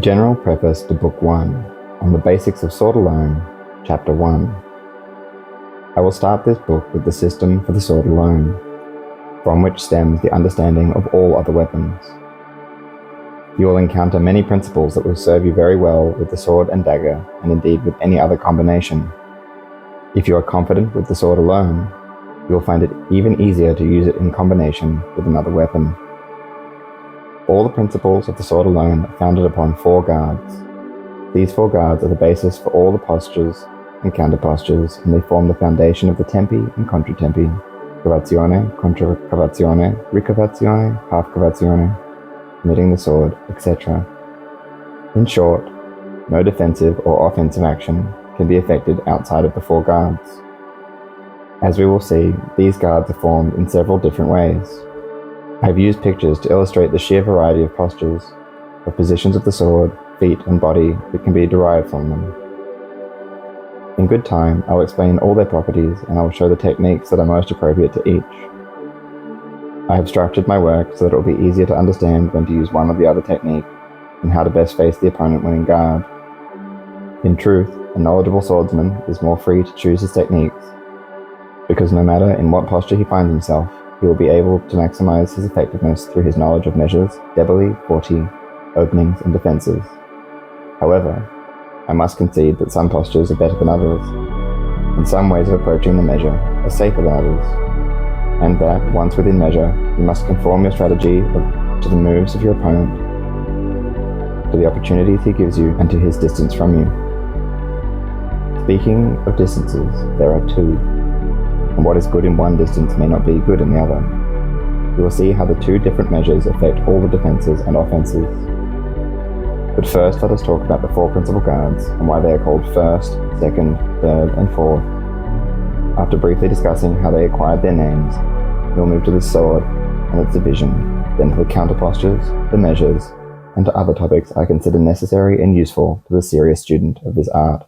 General Preface to Book 1 on the Basics of Sword Alone, Chapter 1. I will start this book with the system for the sword alone, from which stems the understanding of all other weapons. You will encounter many principles that will serve you very well with the sword and dagger, and indeed with any other combination. If you are confident with the sword alone, you will find it even easier to use it in combination with another weapon. All the principles of the sword alone are founded upon 4 guards. These 4 guards are the basis for all the postures and counter postures, and they form the foundation of the tempi and controtempi, cavazione, controcavazione, ricavazione, half cavazione, committing the sword, etc. In short, no defensive or offensive action can be effected outside of the 4 guards. As we will see, these guards are formed in several different ways. I have used pictures to illustrate the sheer variety of postures, of positions of the sword, feet and body that can be derived from them. In good time, I will explain all their properties and I will show the techniques that are most appropriate to each. I have structured my work so that it will be easier to understand when to use one or the other technique and how to best face the opponent when in guard. In truth, a knowledgeable swordsman is more free to choose his techniques, because no matter in what posture he finds himself, he will be able to maximize his effectiveness through his knowledge of measures, deboli, forti, openings, and defenses. However, I must concede that some postures are better than others, and some ways of approaching the measure are safer than others, and that, once within measure, you must conform your strategy to the moves of your opponent, to the opportunities he gives you, and to his distance from you. Speaking of distances, there are 2. And what is good in one distance may not be good in the other. You will see how the 2 different measures affect all the defenses and offenses. But first, let us talk about the 4 principal guards and why they are called first, second, third, and fourth. After briefly discussing how they acquired their names, we will move to the sword and its division, then to the counter postures, the measures, and to other topics I consider necessary and useful to the serious student of this art.